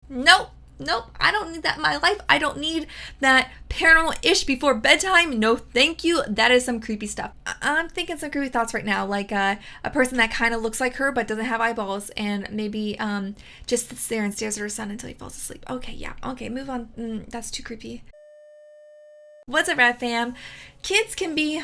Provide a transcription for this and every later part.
Nope. Nope, I don't need that in my life. I don't need that paranormal ish before bedtime. No, thank you. That is some creepy stuff. I'm thinking some creepy thoughts right now, like a person that kind of looks like her but doesn't have eyeballs, and maybe just sits there and stares at her son until he falls asleep. Okay, yeah. Okay, move on. That's too creepy. What's up, Rad Fam? Kids can be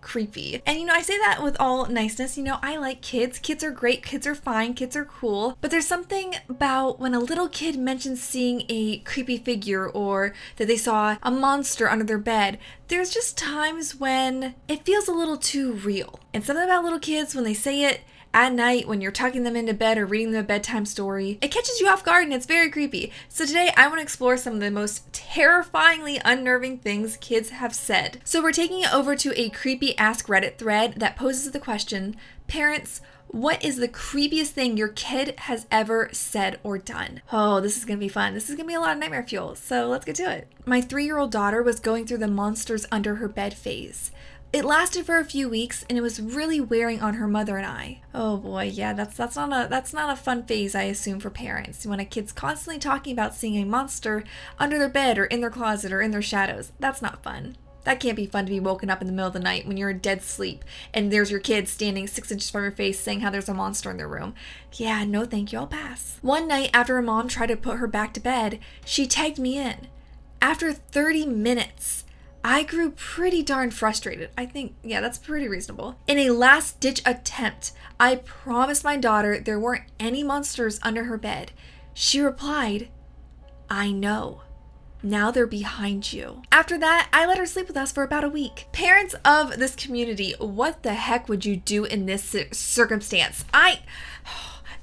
creepy. And I say that with all niceness. I like kids. Kids are great. Kids are fine. Kids are cool. But there's something about when a little kid mentions seeing a creepy figure or that they saw a monster under their bed. There's just times when it feels a little too real. And something about little kids, when they say it at night, when you're tucking them into bed or reading them a bedtime story, it catches you off guard and it's very creepy. So today I want to explore some of the most terrifyingly unnerving things kids have said. So we're taking it over to a creepy Ask Reddit thread that poses the question, parents, what is the creepiest thing your kid has ever said or done? Oh, this is going to be fun. This is going to be a lot of nightmare fuel. So let's get to it. My 3-year-old daughter was going through the monsters under her bed phase. It lasted for a few weeks and it was really wearing on her mother and I. Oh boy, yeah, that's not a fun phase, I assume, for parents. When a kid's constantly talking about seeing a monster under their bed or in their closet or in their shadows, that's not fun. That can't be fun to be woken up in the middle of the night when you're in dead sleep and there's your kid standing 6 inches from your face saying how there's a monster in their room. Yeah, no thank you, I'll pass. One night after her mom tried to put her back to bed, she tagged me in. After 30 minutes, I grew pretty darn frustrated. I think, yeah, that's pretty reasonable. In a last-ditch attempt, I promised my daughter there weren't any monsters under her bed. She replied, I know. Now they're behind you. After that, I let her sleep with us for about a week. Parents of this community, what the heck would you do in this circumstance? That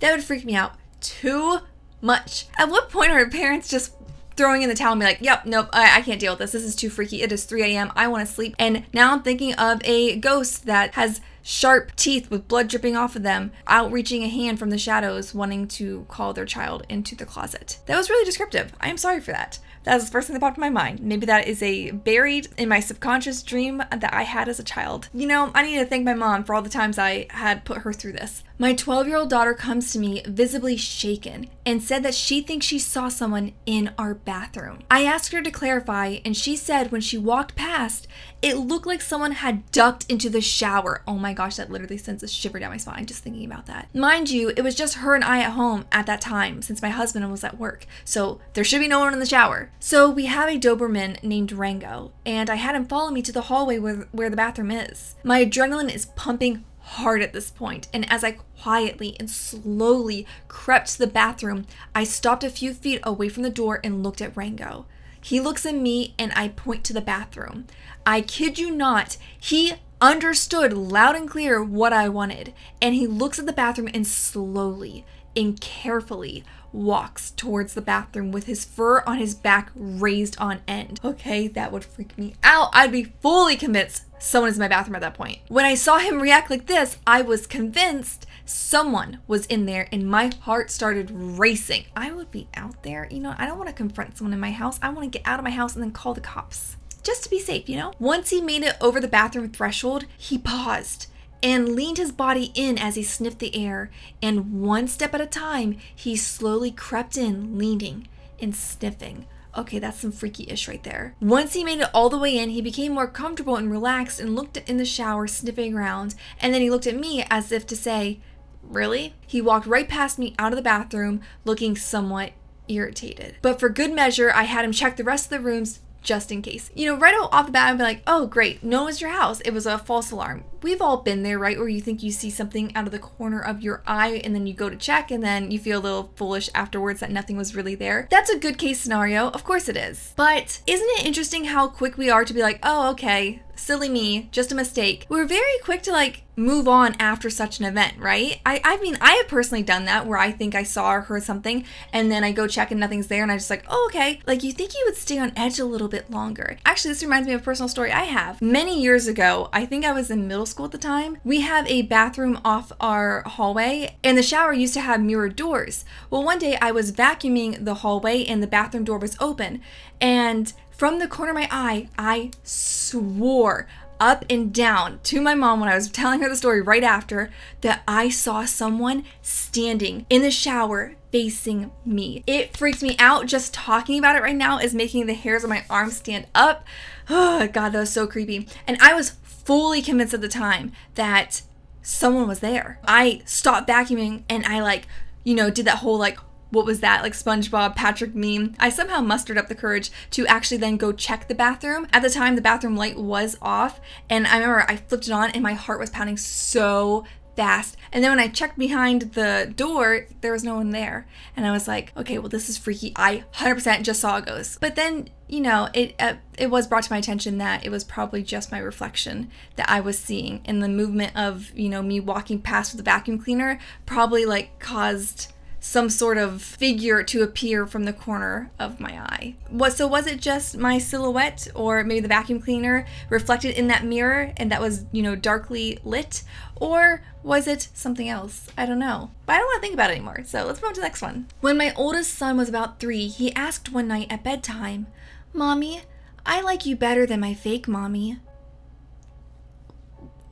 would freak me out too much. At what point are parents just throwing in the towel and be like, yep, nope, I can't deal with this. This is too freaky. It is 3 a.m. I want to sleep. And now I'm thinking of a ghost that has sharp teeth with blood dripping off of them, outreaching a hand from the shadows, wanting to call their child into the closet. That was really descriptive. I am sorry for that. That was the first thing that popped in my mind. Maybe that is a buried in my subconscious dream that I had as a child. I need to thank my mom for all the times I had put her through this. My 12-year-old daughter comes to me visibly shaken and said that she thinks she saw someone in our bathroom. I asked her to clarify and she said when she walked past, it looked like someone had ducked into the shower. Oh my gosh, that literally sends a shiver down my spine just thinking about that. Mind you, it was just her and I at home at that time since my husband was at work. So there should be no one in the shower. So we have a Doberman named Rango and I had him follow me to the hallway where the bathroom is. My adrenaline is pumping hard at this point, and as I quietly and slowly crept to the bathroom, I stopped a few feet away from the door and looked at Rango. He looks at me and I point to the bathroom. I kid you not, he understood loud and clear what I wanted, and he looks at the bathroom and slowly and carefully walks towards the bathroom with his fur on his back raised on end. Okay, that would freak me out. I'd be fully convinced someone is in my bathroom at that point. When I saw him react like this, I was convinced someone was in there and my heart started racing. I would be out there, I don't want to confront someone in my house. I want to get out of my house and then call the cops. Just to be safe, Once he made it over the bathroom threshold, he paused and leaned his body in as he sniffed the air, and one step at a time, he slowly crept in, leaning and sniffing. Okay, that's some freaky-ish right there. Once he made it all the way in, he became more comfortable and relaxed and looked in the shower, sniffing around, and then he looked at me as if to say, really? He walked right past me out of the bathroom, looking somewhat irritated. But for good measure, I had him check the rest of the rooms just in case. Right off the bat, I'd be like, oh, great, no one's your house. It was a false alarm. We've all been there, right? Where you think you see something out of the corner of your eye and then you go to check and then you feel a little foolish afterwards that nothing was really there. That's a good case scenario. Of course it is. But isn't it interesting how quick we are to be like, oh, okay, silly me, just a mistake. We're very quick to move on after such an event, right? I mean, I have personally done that where I think I saw or heard something and then I go check and nothing's there and I just oh, okay. You think you would stay on edge a little bit longer. Actually, this reminds me of a personal story I have. Many years ago, I think I was in middle school at the time, we have a bathroom off our hallway and the shower used to have mirrored doors. Well, one day I was vacuuming the hallway and the bathroom door was open, and from the corner of my eye, I swore up and down to my mom when I was telling her the story right after that I saw someone standing in the shower facing me. It freaks me out. Just talking about it right now is making the hairs on my arms stand up. Oh God, that was so creepy. And I was fully convinced at the time that someone was there. I stopped vacuuming and I did that whole what was that, SpongeBob Patrick meme. I somehow mustered up the courage to actually then go check the bathroom. At the time, the bathroom light was off, and I remember I flipped it on and my heart was pounding so fast. And then when I checked behind the door, there was no one there. And I was like, okay, well, this is freaky. I 100% just saw a ghost. But then, it was brought to my attention that it was probably just my reflection that I was seeing. And the movement of, me walking past with the vacuum cleaner probably caused some sort of figure to appear from the corner of my eye. Was it just my silhouette, or maybe the vacuum cleaner reflected in that mirror and that was, darkly lit? Or was it something else? I don't know. But I don't want to think about it anymore, so let's move on to the next one. When my oldest son was about 3, he asked one night at bedtime, "Mommy, I like you better than my fake mommy."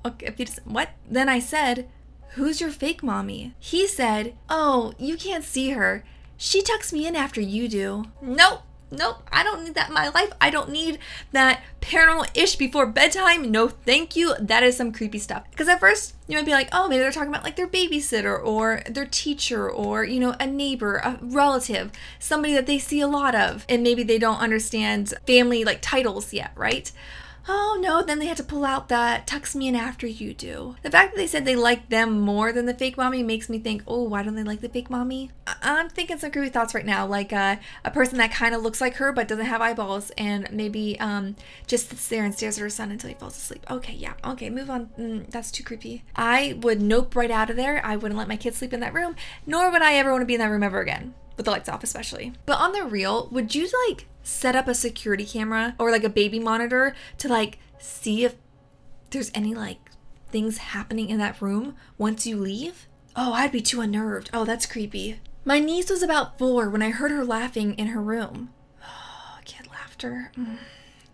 Okay, what? Then I said, "Who's your fake mommy?" He said, "Oh, you can't see her. She tucks me in after you do." Nope, I don't need that in my life. I don't need that paranormal ish before bedtime. No, thank you. That is some creepy stuff. Because at first, you might be like, oh, maybe they're talking about their babysitter or their teacher or, a neighbor, a relative, somebody that they see a lot of. And maybe they don't understand family titles yet, right? Oh no, then they had to pull out that tucks me in after you do. The fact that they said they like them more than the fake mommy makes me think, oh, why don't they like the fake mommy? I'm thinking some creepy thoughts right now, a person that kind of looks like her but doesn't have eyeballs, and maybe just sits there and stares at her son until he falls asleep. Okay, yeah, okay, move on. That's too creepy. I would nope right out of there. I wouldn't let my kids sleep in that room, nor would I ever want to be in that room ever again, with the lights off especially. But on the real, would you set up a security camera or a baby monitor to see if there's any things happening in that room once you leave? Oh, I'd be too unnerved. Oh, that's creepy. My niece was about 4 when I heard her laughing in her room. Oh, kid laughter.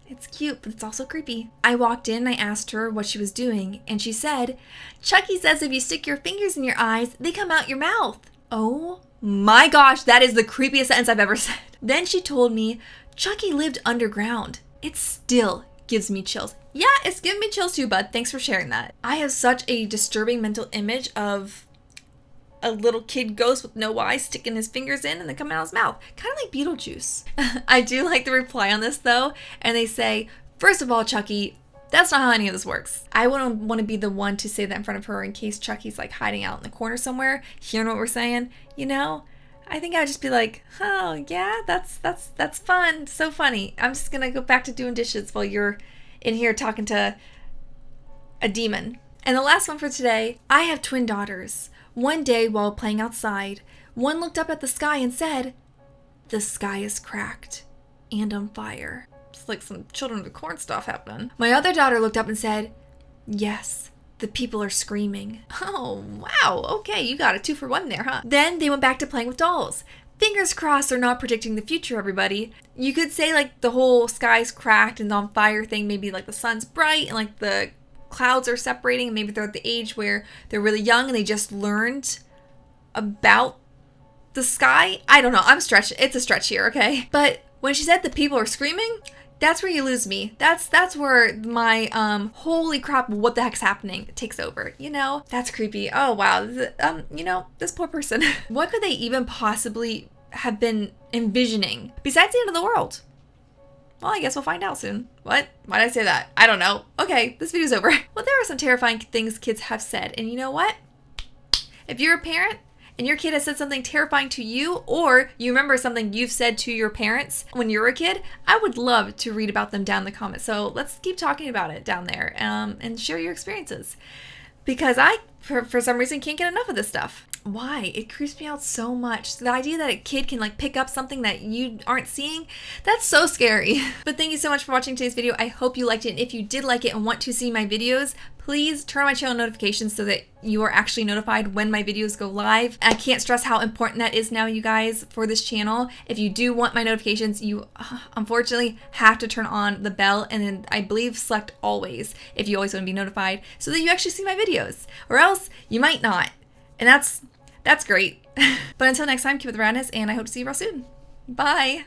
It's cute, but it's also creepy. I walked in and I asked her what she was doing, and she said, "Chucky says if you stick your fingers in your eyes, they come out your mouth." Oh my gosh, that is the creepiest sentence I've ever said. Then she told me Chucky lived underground. It still gives me chills. Yeah, it's giving me chills too, bud. Thanks for sharing that. I have such a disturbing mental image of a little kid ghost with no eyes sticking his fingers in and then coming out his mouth. Kind of like Beetlejuice. I do like the reply on this though. And they say, first of all, Chucky, that's not how any of this works. I wouldn't want to be the one to say that in front of her in case Chucky's hiding out in the corner somewhere, hearing what we're saying. I think I'd just be like, oh yeah, that's fun. So funny. I'm just gonna go back to doing dishes while you're in here talking to a demon. And the last one for today, I have twin daughters. One day while playing outside, one looked up at the sky and said, "The sky is cracked and on fire." It's like some Children of the Corn stuff happening. My other daughter looked up and said, "Yes, the people are screaming." Oh, wow. Okay, you got a 2 for 1 there, huh? Then they went back to playing with dolls. Fingers crossed they're not predicting the future, everybody. You could say the whole sky's cracked and on fire thing, maybe the sun's bright and the clouds are separating. Maybe they're at the age where they're really young and they just learned about the sky. I don't know. I'm stretching. It's a stretch here, okay? But when she said the people are screaming, that's where you lose me. That's where my holy crap, what the heck's happening takes over. That's creepy. Oh wow. This poor person. What could they even possibly have been envisioning besides the end of the world? Well, I guess we'll find out soon. What? Why did I say that? I don't know. Okay, this video's over. Well, there are some terrifying things kids have said, and you know what? If you're a parent and your kid has said something terrifying to you, or you remember something you've said to your parents when you were a kid, I would love to read about them down in the comments. So let's keep talking about it down there and share your experiences. Because I, for some reason, can't get enough of this stuff. Why? It creeps me out so much. The idea that a kid can pick up something that you aren't seeing, that's so scary. But thank you so much for watching today's video. I hope you liked it. And if you did like it and want to see my videos, please turn on my channel notifications so that you are actually notified when my videos go live. I can't stress how important that is now, you guys, for this channel. If you do want my notifications, you unfortunately have to turn on the bell, and then I believe select always if you always want to be notified so that you actually see my videos, or else you might not. And that's That's great. But until next time, keep it around us, and I hope to see you real soon. Bye.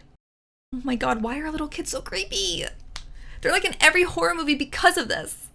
Oh my god, why are little kids so creepy? They're like in every horror movie because of this.